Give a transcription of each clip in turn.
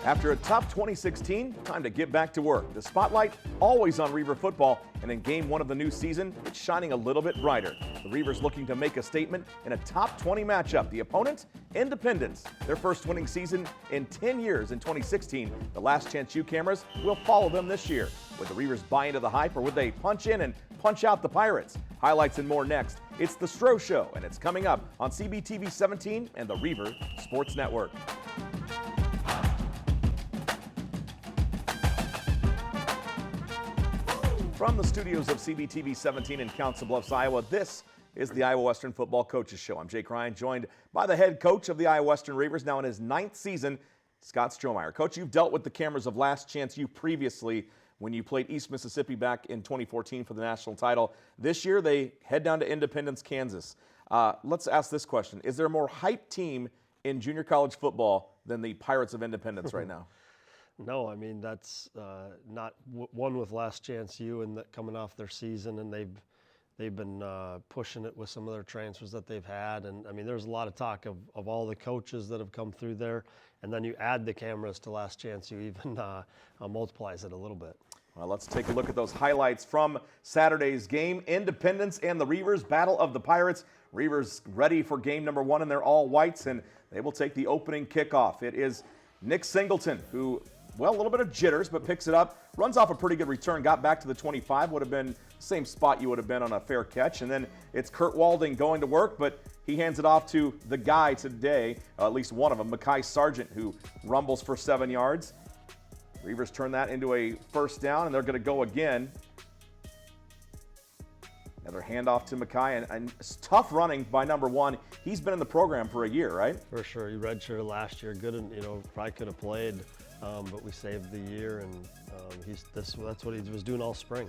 After a tough 2016, time to get back to work. The spotlight always on Reaver football, and in game one of the new season, it's shining a little bit brighter. The Reavers looking to make a statement in a top 20 matchup. The opponent, Independence. Their first winning season in 10 years in 2016. The Last Chance U cameras will follow them this year. Would the Reavers buy into the hype, or would they punch in and punch out the Pirates? Highlights and more next. It's the Stroh Show, and it's coming up on CBTV 17 and the Reaver Sports Network. From the studios of CBTV 17 in Council Bluffs, Iowa, this is the Iowa Western Football Coaches Show. I'm Jake Ryan, joined by the head coach of the Iowa Western Reivers, now in his 9th season, Scott Stroh. Coach, you've dealt with the cameras of Last Chance U previously when you played East Mississippi back in 2014 for the national title. This year, they head down to Independence, Kansas. Let's ask this question. Is there a more hyped team in junior college football than the Pirates of Independence right now? No, I mean, that's not one with Last Chance U and coming off their season, and they've been pushing it with some of their transfers that they've had. And I mean, there's a lot of talk of all the coaches that have come through there, and then you add the cameras to Last Chance U, even multiplies it a little bit. Well, let's take a look at those highlights from Saturday's game. Independence and the Reivers, Battle of the Pirates. Reivers ready for game number 1 in their all whites, and they will take the opening kickoff. It is Nick Singleton, who, well, a little bit of jitters, but picks it up, runs off a pretty good return, got back to the 25, would have been the same spot you would have been on a fair catch. And then it's Kurt Walding going to work, but he hands it off to the guy today, at least one of them, Mekhi Sargent, who rumbles for 7 yards. Reivers turn that into a first down, and they're going to go again. Another handoff to Mekhi, and tough running by number 1. He's been in the program for a year, right? For sure. He redshirted last year. Good, and probably could have played. But we saved the year, and that's what he was doing all spring.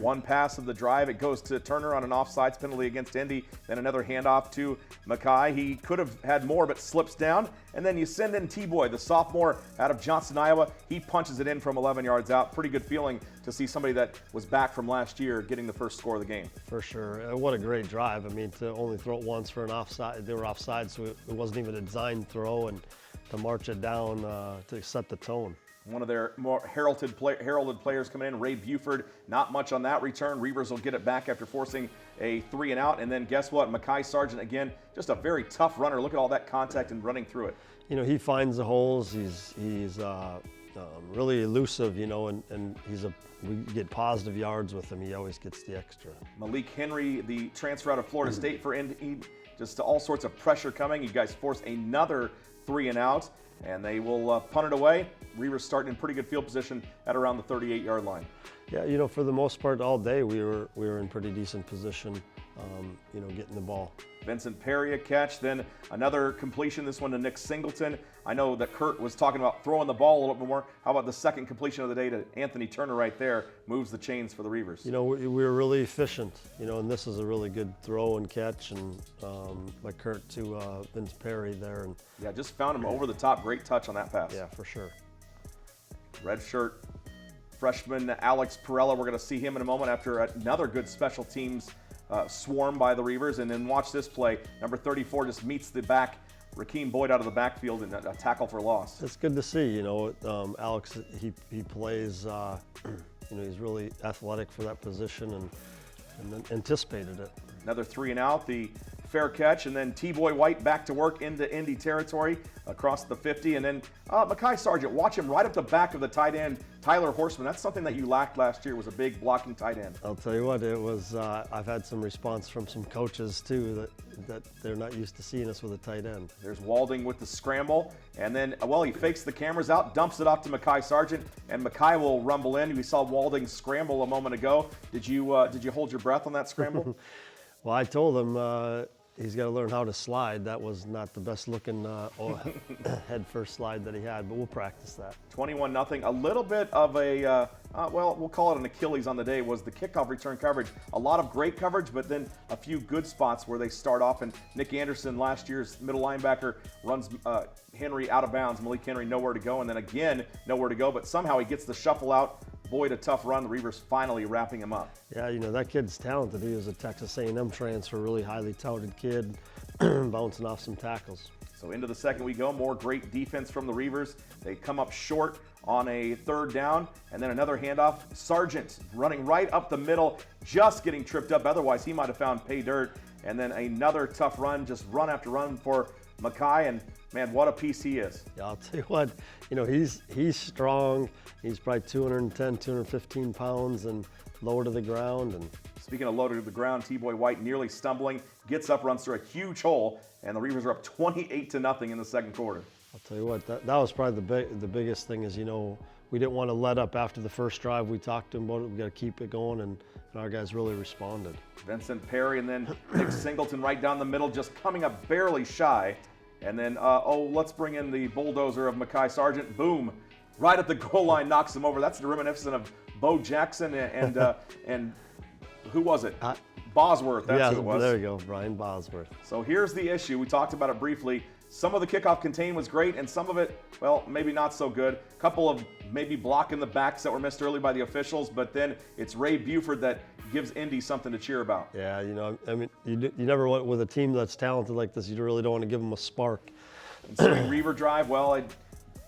One pass of the drive, it goes to Turner on an offsides penalty against Indy, then another handoff to Mekhi. He could have had more, but slips down, and then you send in T-Boy, the sophomore out of Johnston, Iowa. He punches it in from 11 yards out. Pretty good feeling to see somebody that was back from last year getting the first score of the game. For sure. What a great drive. I mean, to only throw it once for an offside, they were offside, so it wasn't even a designed throw, and to march it down to set the tone. One of their more heralded players coming in, Ray Buford. Not much on that return. Reivers will get it back after forcing a 3 and out. And then guess what? Mekhi Sargent, again, just a very tough runner. Look at all that contact and running through it. He finds the holes. He's really elusive, and we get positive yards with him. He always gets the extra. Malik Henry, the transfer out of Florida State for Indy, just all sorts of pressure coming. You guys force another 3 and out, and they will punt it away. Reivers starting in pretty good field position at around the 38-yard line. Yeah, for the most part all day we were in pretty decent position, getting the ball. Vincent Perry a catch, then another completion, this one to Nick Singleton. I know that Kurt was talking about throwing the ball a little bit more. How about the second completion of the day to Anthony Turner right there? Moves the chains for the Reivers. We were really efficient, and this is a really good throw and catch, and by Kurt to Vince Perry there. And yeah, just found him over the top. Great touch on that pass. Yeah, for sure. Red shirt freshman Alex Perella, we're going to see him in a moment after another good special teams swarm by the Reivers. And then watch this play. Number 34 just meets the back, Rakeem Boyd out of the backfield, and a tackle for loss. It's good to see. Alex, he plays, he's really athletic for that position and anticipated it. Another 3 and out, the fair catch, and then T-Boy White back to work into Indy territory across the 50, and then Mekhi Sargent, watch him right up the back of the tight end, Tyler Horseman. That's something that you lacked last year, was a big blocking tight end. I'll tell you what, it was, I've had some response from some coaches too that they're not used to seeing us with a tight end. There's Walding with the scramble, and then, he fakes the cameras out, dumps it off to Mekhi Sargent, and Mekhi will rumble in. We saw Walding scramble a moment ago. Did you hold your breath on that scramble? Well, I told him he's got to learn how to slide. That was not the best looking head first slide that he had, but we'll practice that. 21-0. A little bit of a, we'll call it an Achilles on the day, was the kickoff return coverage. A lot of great coverage, but then a few good spots where they start off. And Nick Anderson, last year's middle linebacker, runs Henry out of bounds. Malik Henry nowhere to go, and then again nowhere to go, but somehow he gets the shuffle out. Boyd, a tough run. The Reivers finally wrapping him up. Yeah, that kid's talented. He was a Texas A&M transfer, really highly touted kid, bouncing off some tackles. So into the second we go. More great defense from the Reivers. They come up short on a third down, and then another handoff. Sargent running right up the middle, just getting tripped up. Otherwise, he might have found pay dirt. And then another tough run, just run after run for Mackay. And man, what a piece he is. Yeah, I'll tell you what, he's strong. He's probably 210, 215 pounds and lower to the ground. And speaking of low to the ground, T-Boy White nearly stumbling, gets up, runs through a huge hole, and the Reivers are up 28-0 in the second quarter. I'll tell you what, that was probably the biggest thing is, we didn't want to let up after the first drive. We talked to him about it. We got to keep it going, and our guys really responded. Vincent Perry and then Nick Singleton right down the middle, just coming up barely shy. And then, let's bring in the bulldozer of Mackay Sargent. Boom, right at the goal line, knocks him over. That's the reminiscent of Bo Jackson and who was it? Bosworth, that's who it was. There you go, Brian Bosworth. So here's the issue. We talked about it briefly. Some of the kickoff contain was great, and some of it, well, maybe not so good. A couple of maybe block in the backs that were missed early by the officials, but then it's Ray Buford that gives Indy something to cheer about. Yeah, you never want, with a team that's talented like this, you really don't want to give them a spark. Ensuing Reaver drive, well, it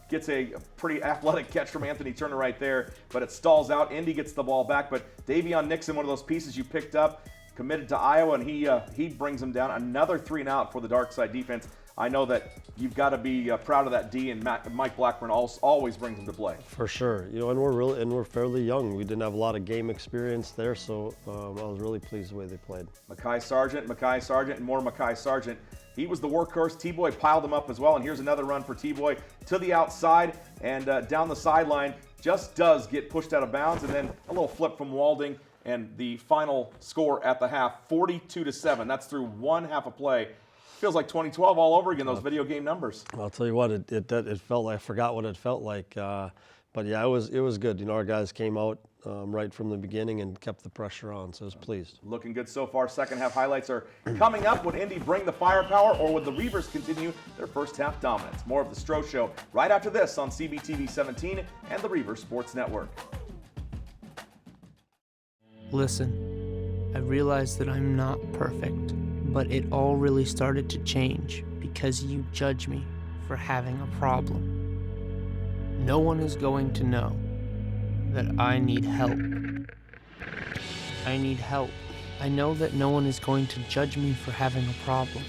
gets a pretty athletic catch from Anthony Turner right there, but it stalls out. Indy gets the ball back, but Davion Nixon, one of those pieces you picked up, committed to Iowa, and he brings him down. Another 3-and-out for the dark side defense. I know that you've got to be proud of that D, and Mike Blackburn always brings him to play. For sure, and we're fairly young. We didn't have a lot of game experience there, so I was really pleased the way they played. Mackay Sargent, and more Mackay Sargent. He was the workhorse. T-Boy piled him up as well, and here's another run for T-Boy to the outside and down the sideline. Just does get pushed out of bounds, and then a little flip from Walding, and the final score at the half, 42-7. That's through one half a play. Feels like 2012 all over again, those video game numbers. I'll tell you what, it felt like, I forgot what it felt like. But yeah, it was good. Our guys came out right from the beginning and kept the pressure on, so I was pleased. Looking good so far. Second half highlights are coming up. Would Indy bring the firepower, or would the Reivers continue their first half dominance? More of the Stroh Show right after this on CBTV 17 and the Reivers Sports Network. Listen, I realize that I'm not perfect, but it all really started to change because you judge me for having a problem. No one is going to know that I need help. I need help. I know that no one is going to judge me for having a problem.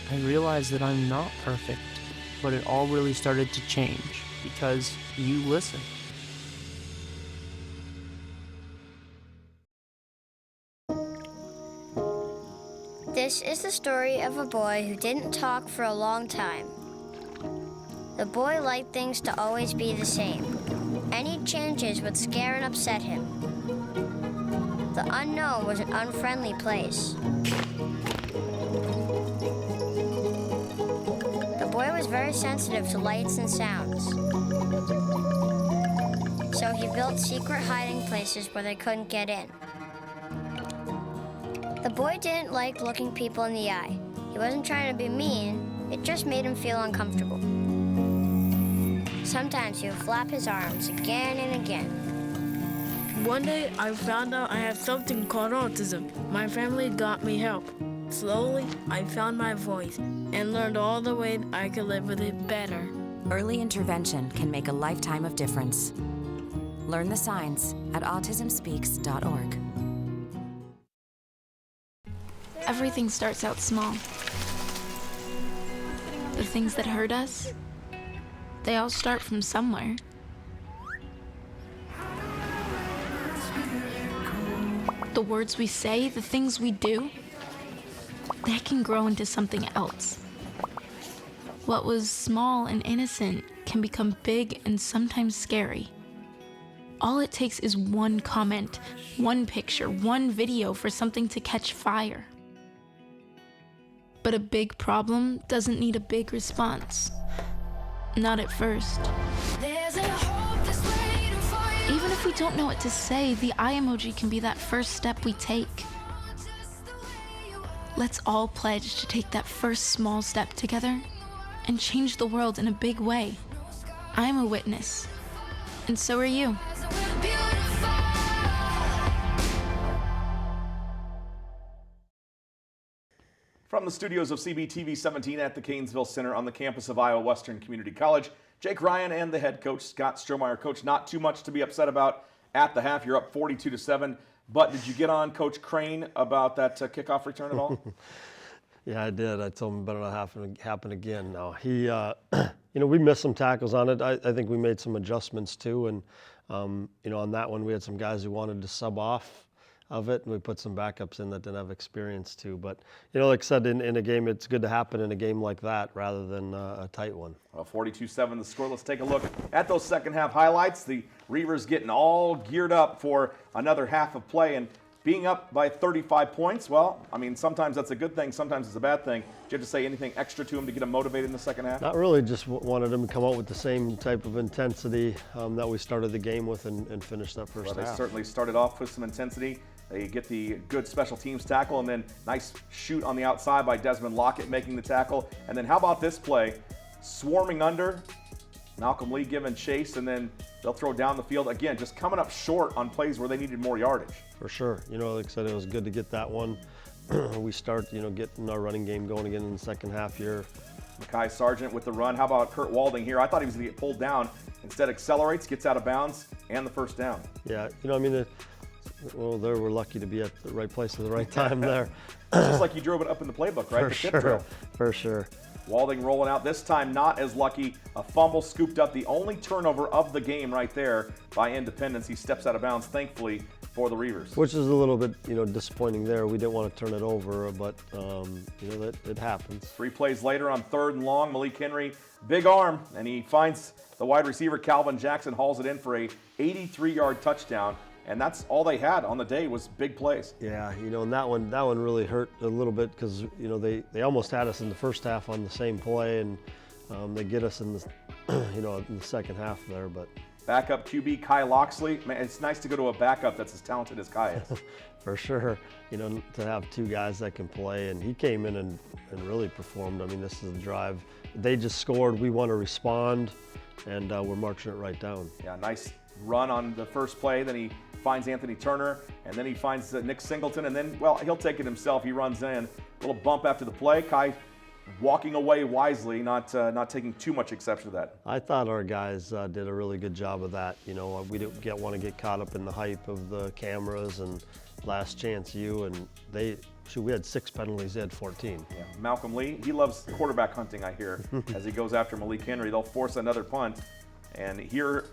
I realize that I'm not perfect, but it all really started to change because you listen. This is the story of a boy who didn't talk for a long time. The boy liked things to always be the same. Any changes would scare and upset him. The unknown was an unfriendly place. The boy was very sensitive to lights and sounds. So he built secret hiding places where they couldn't get in. The boy didn't like looking people in the eye. He wasn't trying to be mean, it just made him feel uncomfortable. Sometimes he would flap his arms again and again. One day I found out I had something called autism. My family got me help. Slowly, I found my voice and learned all the ways I could live with it better. Early intervention can make a lifetime of difference. Learn the signs at autismspeaks.org. Everything starts out small. The things that hurt us, they all start from somewhere. The words we say, the things we do, they can grow into something else. What was small and innocent can become big and sometimes scary. All it takes is one comment, one picture, one video for something to catch fire. But a big problem doesn't need a big response. Not at first. Even if we don't know what to say, the eye emoji can be that first step we take. Let's all pledge to take that first small step together and change the world in a big way. I'm a witness, and so are you. From the studios of CBTV 17 at the Canesville Center on the campus of Iowa Western Community College, Jake Ryan and the head coach, Scott Stroh. Coach, not too much to be upset about at the half. You're up 42-7. But did you get on Coach Crane about that kickoff return at all? Yeah, I did. I told him it better not happen again. No, he, we missed some tackles on it. I think we made some adjustments too. And, on that one, we had some guys who wanted to sub off of it, and we put some backups in that didn't have experience too. But, like I said, in a game, it's good to happen in a game like that rather than a tight one. Well, 42-7 the score. Let's take a look at those second half highlights. The Reivers getting all geared up for another half of play, and being up by 35 points, well, I mean, sometimes that's a good thing, sometimes it's a bad thing. Did you have to say anything extra to him to get him motivated in the second half? Not really, just wanted him to come out with the same type of intensity that we started the game with and finish that first half. They certainly started off with some intensity. They get the good special teams tackle, and then nice shoot on the outside by Desmond Lockett making the tackle. And then how about this play? Swarming under, Malcolm Lee giving chase, and then they'll throw down the field. Again, just coming up short on plays where they needed more yardage. For sure. Like I said, it was good to get that one. We start, getting our running game going again in the second half here. Mekhi Sargent with the run. How about Kurt Walding here? I thought he was going to get pulled down. Instead accelerates, gets out of bounds, and the first down. Yeah, there we're lucky to be at the right place at the right time there. Just like you drove it up in the playbook, right? For sure. Walding rolling out, this time not as lucky. A fumble scooped up, the only turnover of the game right there by Independence. He steps out of bounds, thankfully, for the Reivers. Which is a little bit, disappointing there. We didn't want to turn it over, but, that it happens. 3 plays later on 3rd and long, Malik Henry, big arm, and he finds the wide receiver, Calvin Jackson, hauls it in for a 83-yard touchdown. And that's all they had on the day was big plays. Yeah, and that one really hurt a little bit because, they almost had us in the first half on the same play, and they get us in the, in the second half there. But backup QB Kai Loxley, man, it's nice to go to a backup that's as talented as Kai is. For sure, to have 2 guys that can play, and he came in and really performed. I mean, this is a drive. They just scored. We want to respond, and we're marching it right down. Yeah, nice run on the first play. Then he finds Anthony Turner, and then he finds Nick Singleton, and then, well, he'll take it himself. He runs in. A little bump after the play. Kai walking away wisely, not taking too much exception to that. I thought our guys did a really good job of that. We didn't want to get caught up in the hype of the cameras and last chance you, and we had 6 penalties, they had 14. Yeah. Malcolm Lee, he loves quarterback hunting, I hear, as he goes after Malik Henry. They'll force another punt, and here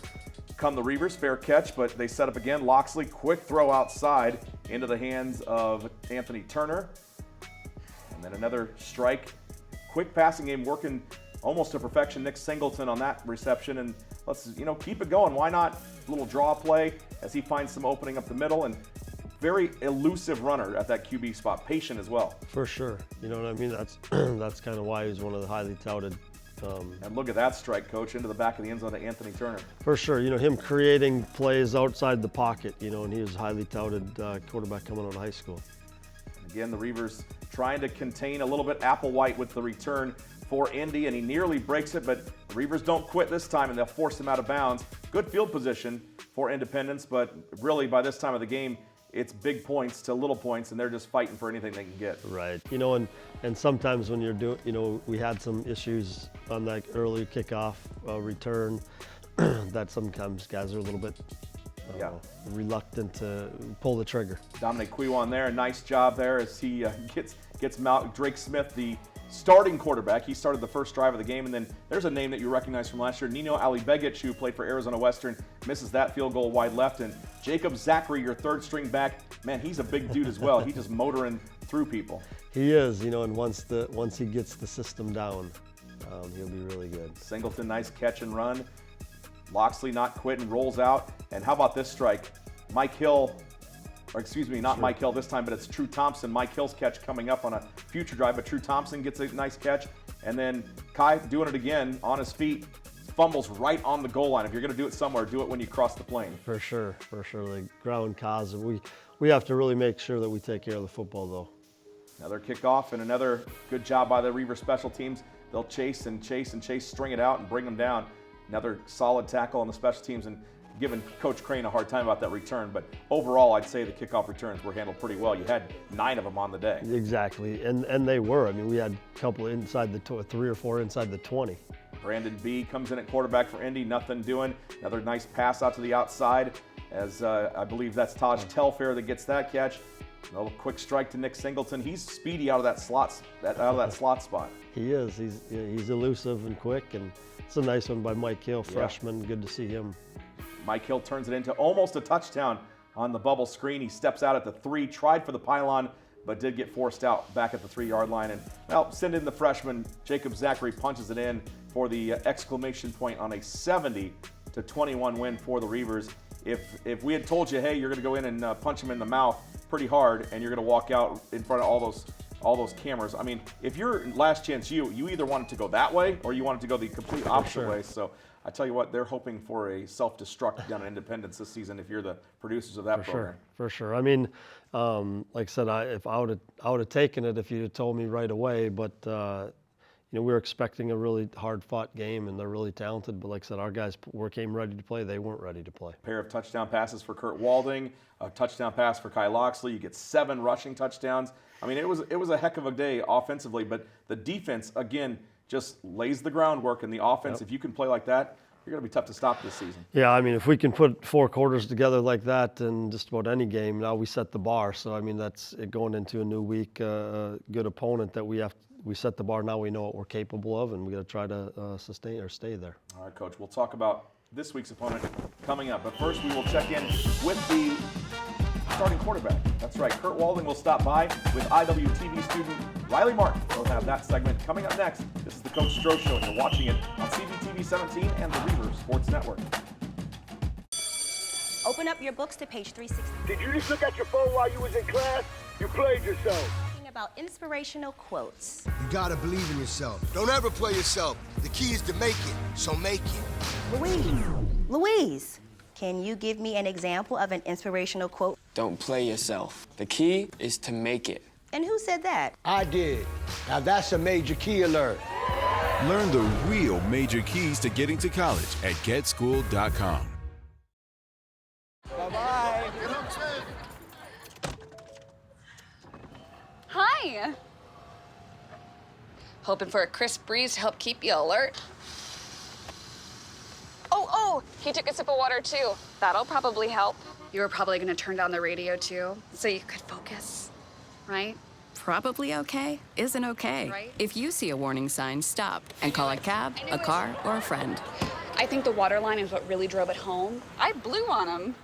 come the Reivers, fair catch, but they set up again. Loxley, quick throw outside into the hands of Anthony Turner. And then another strike. Quick passing game working almost to perfection. Nick Singleton on that reception, and let's keep it going. Why not a little draw play as he finds some opening up the middle, and very elusive runner at that QB spot, patient as well. For sure. You know what I mean? That's kind of why he's one of the highly touted. And look at that strike, Coach, into the back of the end zone to Anthony Turner. For sure. Him creating plays outside the pocket, and he was a highly touted quarterback coming out of high school. Again, the Reivers trying to contain a little bit Applewhite with the return for Indy, and he nearly breaks it, but the Reivers don't quit this time, and they'll force him out of bounds. Good field position for Independence, but really by this time of the game, it's big points to little points, and they're just fighting for anything they can get. Right. And sometimes when you're doing, we had some issues on that early kickoff return that sometimes guys are a little bit reluctant to pull the trigger. Dominic Quiwan there, nice job there as he gets Drake Smith, the starting quarterback. He started the first drive of the game, and then there's a name that you recognize from last year, Nino Alibegic, who played for Arizona Western, misses that field goal wide left, and Jacob Zachary, your 3rd string back, man, he's a big dude as well. He's just motoring through people. He is, and once he gets the system down, he'll be really good. Singleton, nice catch and run. Loxley not quitting, rolls out, and how about this strike? Mike Hill, or excuse me, not Mike Hill this time, but it's True Thompson. Mike Hill's catch coming up on a future drive, but True Thompson gets a nice catch. And then Kai doing it again on his feet, fumbles right on the goal line. If you're going to do it somewhere, do it when you cross the plane. For sure. The ground cause. We have to really make sure that we take care of the football, though. Another kickoff and another good job by the Reivers special teams. They'll chase and chase and chase, string it out and bring them down. Another solid tackle on the special teams. And giving Coach Crane a hard time about that return, but overall, I'd say the kickoff returns were handled pretty well. You had 9 of them on the day. Exactly, and they were. I mean, we had a couple inside the 3 or 4 inside the 20. Brandon B comes in at quarterback for Indy, nothing doing. Another nice pass out to the outside, as I believe that's Taj Telfair that gets that catch. A little quick strike to Nick Singleton. He's speedy out of that slot spot. He is. He's elusive and quick, and it's a nice one by Mike Hill, freshman. Good to see him. Mike Hill turns it into almost a touchdown on the bubble screen. He steps out at the 3, tried for the pylon, but did get forced out back at the 3-yard line. And well, send in the freshman. Jacob Zachary punches it in for the exclamation point on a 70-21 win for the Reivers. If we had told you, hey, you're going to go in and punch him in the mouth pretty hard, and you're going to walk out in front of all those cameras. I mean, if you're Last Chance you either wanted to go that way or you wanted to go the complete opposite way. So I tell you what, they're hoping for a self-destruct down in Independence this season if you're the producers of that program. For sure. I mean, like I said, if I would have taken it if you'd have told me right away, but we were expecting a really hard-fought game, and they're really talented. But like I said, our guys came ready to play. They weren't ready to play. Pair of touchdown passes for Kurt Walding, a touchdown pass for Kai Loxley. You get 7 rushing touchdowns. I mean, it was a heck of a day offensively, but the defense, again, just lays the groundwork, and the offense, if you can play like that, you're going to be tough to stop this season. Yeah, I mean, if we can put 4 quarters together like that in just about any game, now we set the bar. So, I mean, that's going into a new week, good opponent that we set the bar. Now we know what we're capable of, and we got to try to sustain or stay there. All right, Coach, we'll talk about this week's opponent coming up. But first, we will check in with the starting quarterback. That's right, Kurt Walding will stop by with IWTV student Riley Martin. We'll have that segment coming up next. This is the Coach Stroh Show, and you're watching it on CBTV 17 and the Reivers Sports Network. Open up your books to page 360. Did you just look at your phone while you was in class? You played yourself. About inspirational quotes. You gotta believe in yourself. Don't ever play yourself. The key is to make it, so make it. Louise, can you give me an example of an inspirational quote? Don't play yourself. The key is to make it. And who said that? I did. Now that's a major key alert. Learn the real major keys to getting to college at getschool.com. Bye-bye. Hi. Hoping for a crisp breeze to help keep you alert. Oh, he took a sip of water too. That'll probably help. You were probably gonna turn down the radio too, so you could focus, right? Probably okay isn't okay. Right? If you see a warning sign, stop and call a cab, a car, or a friend. I think the water line is what really drove it home. I blew on him.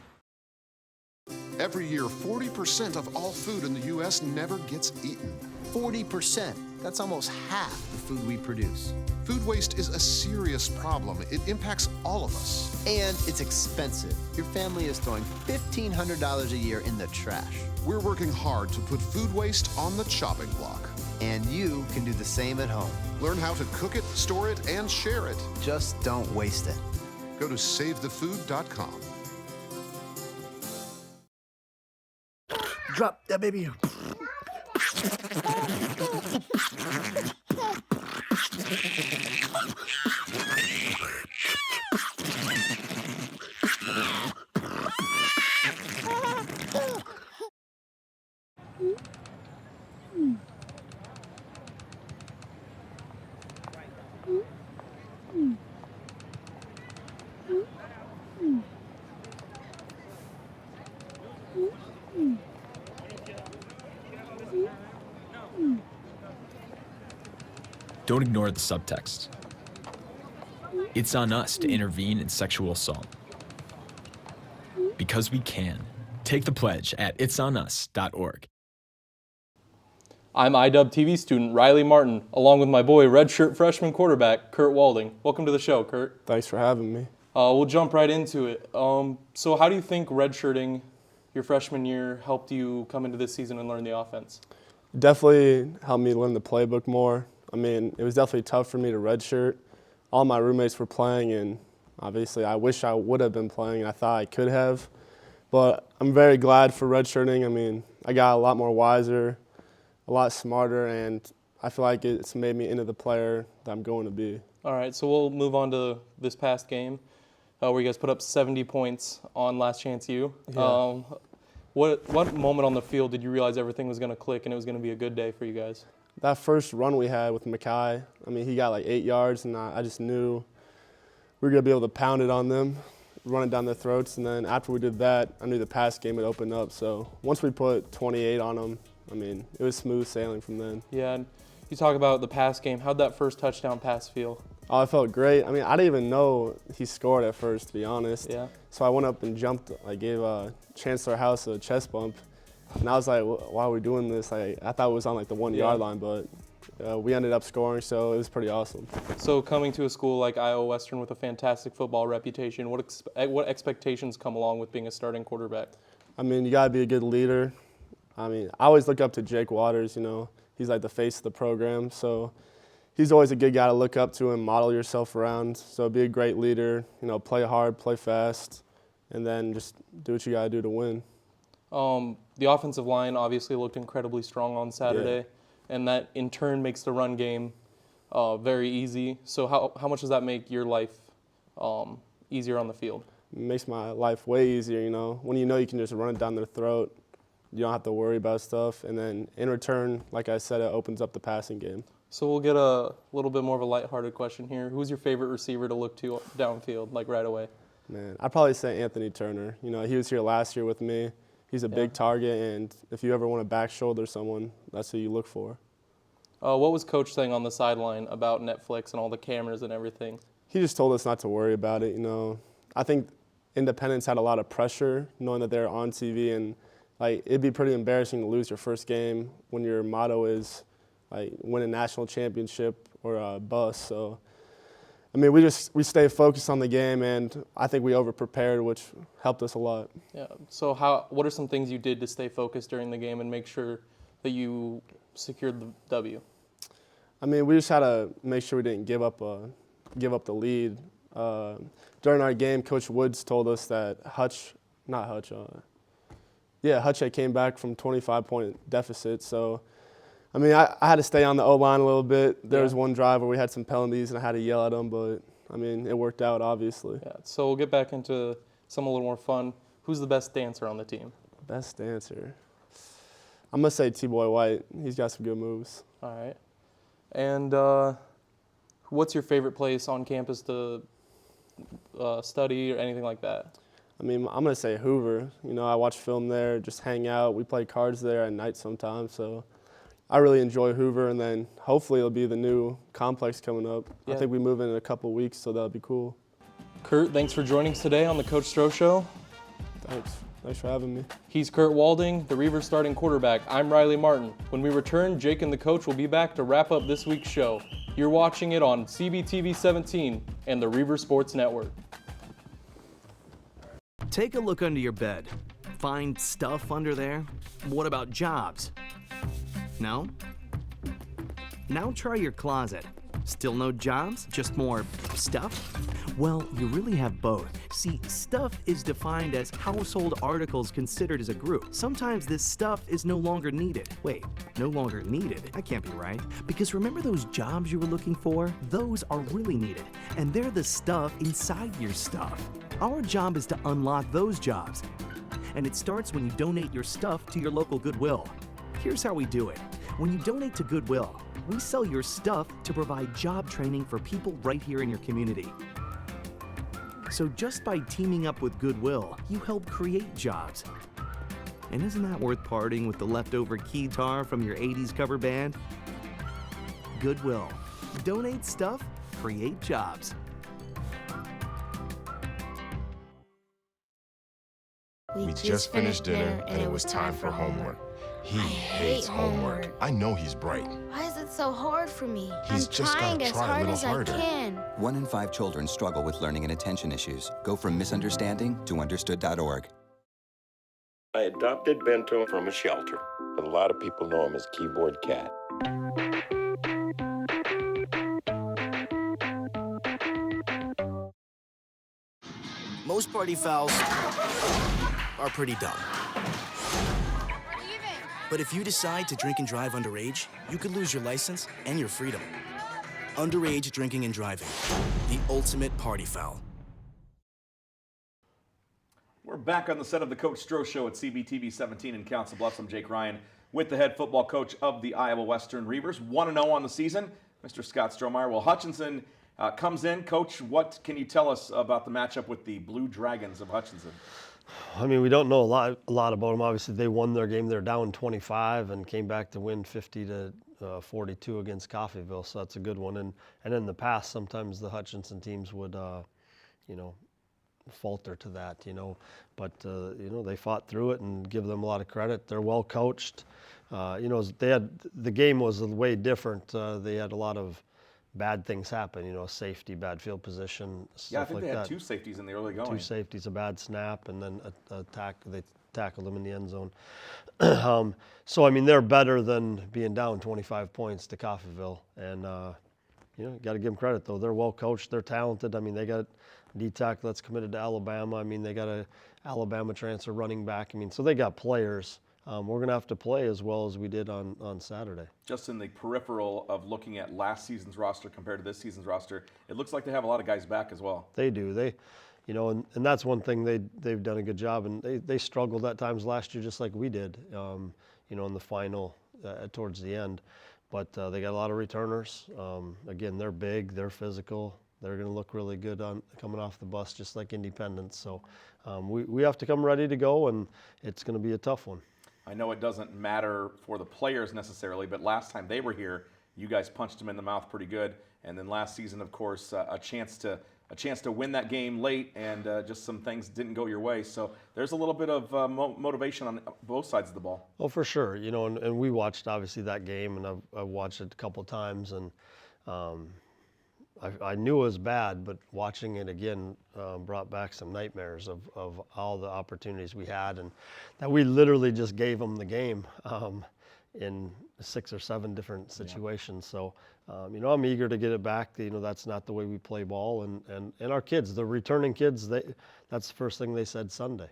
Every year, 40% of all food in the U.S. never gets eaten. 40%. That's almost half the food we produce. Food waste is a serious problem. It impacts all of us. And it's expensive. Your family is throwing $1,500 a year in the trash. We're working hard to put food waste on the chopping block. And you can do the same at home. Learn how to cook it, store it, and share it. Just don't waste it. Go to savethefood.com. Drop that baby. Don't ignore the subtext. It's on us to intervene in sexual assault. Because we can. Take the pledge at itsonus.org. I'm IWTV student Riley Martin, along with my boy redshirt freshman quarterback Kurt Walding. Welcome to the show, Kurt. Thanks for having me. We'll jump right into it. So how do you think redshirting your freshman year helped you come into this season and learn the offense? Definitely helped me learn the playbook more. I mean, it was definitely tough for me to redshirt. All my roommates were playing, and obviously I wish I would have been playing, and I thought I could have. But I'm very glad for redshirting. I mean, I got a lot more wiser, a lot smarter, and I feel like it's made me into the player that I'm going to be. All right, so we'll move on to this past game. where you guys put up 70 points on Last Chance U. Yeah. What moment on the field did you realize everything was going to click and it was going to be a good day for you guys? That first run we had with Mackay, I mean, he got like 8 yards, and I just knew we were going to be able to pound it on them, run it down their throats. And then after we did that, I knew the pass game would open up. So once we put 28 on them, I mean, it was smooth sailing from then. Yeah, and you talk about the pass game. How'd that first touchdown pass feel? Oh, it felt great. I mean, I didn't even know he scored at first, to be honest. Yeah. So I went up and jumped. I gave Chancellor House a chest bump. And I was like, why are we doing this? I thought it was on like the 1 yard line, but we ended up scoring, so it was pretty awesome. So coming to a school like Iowa Western with a fantastic football reputation, what expectations come along with being a starting quarterback? I mean, you got to be a good leader. I mean, I always look up to Jake Waters, you know. He's like the face of the program, so he's always a good guy to look up to and model yourself around. So be a great leader, you know, play hard, play fast, and then just do what you got to do to win. The offensive line obviously looked incredibly strong on Saturday, and that in turn makes the run game very easy. So how much does that make your life easier on the field? It makes my life way easier, you know. When you know you can just run it down their throat, you don't have to worry about stuff. And then in return, like I said, it opens up the passing game. So we'll get a little bit more of a lighthearted question here. Who's your favorite receiver to look to downfield, like right away? Man, I'd probably say Anthony Turner. You know, he was here last year with me. He's a big target, and if you ever want to back shoulder someone, that's who you look for. What was Coach saying on the sideline about Netflix and all the cameras and everything? He just told us not to worry about it, you know. I think Independence had a lot of pressure knowing that they're on TV, and like it'd be pretty embarrassing to lose your first game when your motto is like win a national championship or bust. So I mean, we stay focused on the game, and I think we over-prepared, which helped us a lot. Yeah. So what are some things you did to stay focused during the game and make sure that you secured the W? I mean, we just had to make sure we didn't give up the lead. During our game, Coach Woods told us that Hutch had came back from 25-point deficit. So, I mean, I had to stay on the O-line a little bit. There was one drive where we had some penalties, and I had to yell at them, but, I mean, it worked out, obviously. Yeah, so we'll get back into some a little more fun. Who's the best dancer on the team? Best dancer? I'm going to say T-Boy White. He's got some good moves. All right. And what's your favorite place on campus to study or anything like that? I mean, I'm going to say Hoover. You know, I watch film there, just hang out. We play cards there at night sometimes, so I really enjoy Hoover, and then hopefully it'll be the new complex coming up. Yeah. I think we move in a couple weeks, so that'll be cool. Kurt, thanks for joining us today on the Coach Stroh Show. Thanks for having me. He's Kurt Walding, the Reivers starting quarterback. I'm Riley Martin. When we return, Jake and the coach will be back to wrap up this week's show. You're watching it on CBTV 17 and the Reivers Sports Network. Take a look under your bed. Find stuff under there? What about jobs? No? Now try your closet. Still no jobs? Just more stuff? Well, you really have both. See, stuff is defined as household articles considered as a group. Sometimes this stuff is no longer needed. Wait, no longer needed? That can't be right. Because remember those jobs you were looking for? Those are really needed. And they're the stuff inside your stuff. Our job is to unlock those jobs. And it starts when you donate your stuff to your local Goodwill. Here's how we do it. When you donate to Goodwill, we sell your stuff to provide job training for people right here in your community. So just by teaming up with Goodwill, you help create jobs. And isn't that worth parting with the leftover keytar from your 80s cover band? Goodwill. Donate stuff, create jobs. We just finished dinner and it was time for homework. He hates homework. I know he's bright. Why is it so hard for me? He's just gotta try a little harder. 1 in 5 children struggle with learning and attention issues. Go from misunderstanding to understood.org. I adopted Bento from a shelter, but a lot of people know him as Keyboard Cat. Most party fouls are pretty dumb. But if you decide to drink and drive underage, you could lose your license and your freedom. Underage drinking and driving, the ultimate party foul. We're back on the set of the Coach Stroh Show at CBTV 17 in Council Bluffs. I'm Jake Ryan with the head football coach of the Iowa Western Reivers. 1-0 on the season, Mr. Scott Strohmeyer. Well, Hutchinson comes in. Coach, what can you tell us about the matchup with the Blue Dragons of Hutchinson? I mean, we don't know a lot about them. Obviously, they won their game. They're down 25 and came back to win 50-42 against Coffeyville, so that's a good one. And in the past, sometimes the Hutchinson teams would, falter to that, but they fought through it, and give them a lot of credit. They're well coached. The game was way different. They had a lot of bad things happen, safety, bad field position, stuff Yeah, I think like they had that. 2 safeties in the early going. 2 safeties, a bad snap, and then they tackled them in the end zone. So, I mean, they're better than being down 25 points to Coffeyville. And, got to give them credit, though. They're well coached. They're talented. I mean, they got D-tackle that's committed to Alabama. I mean, they got a Alabama transfer running back. I mean, so they got players. We're going to have to play as well as we did on Saturday. Just in the peripheral of looking at last season's roster compared to this season's roster, it looks like they have a lot of guys back as well. They do. And that's one thing they've done a good job. And they struggled at times last year, just like we did, in the final towards the end. But they got a lot of returners. Again, they're big, they're physical. They're going to look really good coming off the bus, just like Independence. So we have to come ready to go, and it's going to be a tough one. I know it doesn't matter for the players necessarily, but last time they were here, you guys punched them in the mouth pretty good. And then last season, of course, a chance to win that game late, and just some things didn't go your way. So there's a little bit of motivation on both sides of the ball. Oh, for sure. And we watched, obviously, that game, and I've watched it a couple of times, and I knew it was bad, but watching it again brought back some nightmares of all the opportunities we had, and that we literally just gave them the game in 6 or 7 different situations. So, I'm eager to get it back. That's not the way we play ball, and our kids, the returning kids, that's the first thing they said Sunday.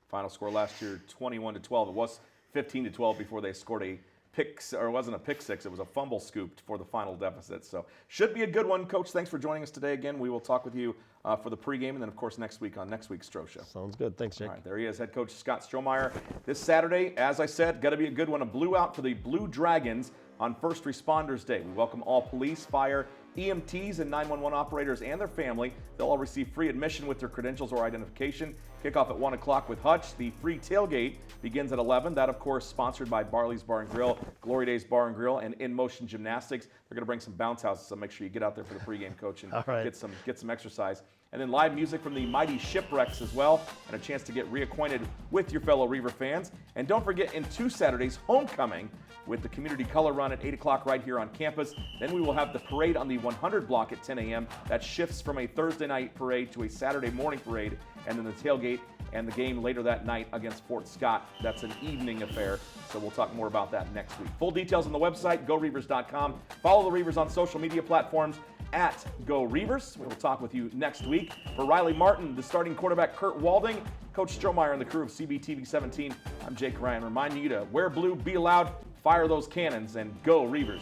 Final score last year, 21-12. It was 15-12 before they scored a pick, or it wasn't a pick six, it was a fumble scooped for the final deficit. So should be a good one. Coach, thanks for joining us today again. We will talk with you for the pregame, and then, of course, next week on next week's Stroh Show. Sounds good. Thanks, Jake. All right, there he is, head coach Scott Strohmeyer. This Saturday, as I said, got to be a good one. A blue out for the Blue Dragons on First Responders Day. We welcome all police, fire, EMTs, and 911 operators and their family. They'll all receive free admission with their credentials or identification. Kickoff at 1 o'clock with Hutch. The free tailgate begins at 11. That, of course, sponsored by Barley's Bar and Grill, Glory Days Bar and Grill, and In Motion Gymnastics. They're going to bring some bounce houses, so make sure you get out there for the pregame, Coach, and get some exercise. And then live music from the Mighty Shipwrecks as well, and a chance to get reacquainted with your fellow Reaver fans. And don't forget, in 2 Saturdays, homecoming with the community color run at 8 o'clock right here on campus. Then we will have the parade on the 100 block at 10 a.m. That shifts from a Thursday night parade to a Saturday morning parade, and then the tailgate and the game later that night against Fort Scott. That's an evening affair, so we'll talk more about that next week. Full details on the website, GoReavers.com. Follow the Reavers on social media platforms at GoReavers. We will talk with you next week. For Riley Martin, the starting quarterback Kurt Walding, Coach Strohmeyer and the crew of CBTV 17, I'm Jake Ryan, reminding you to wear blue, be loud, fire those cannons, and go Reavers.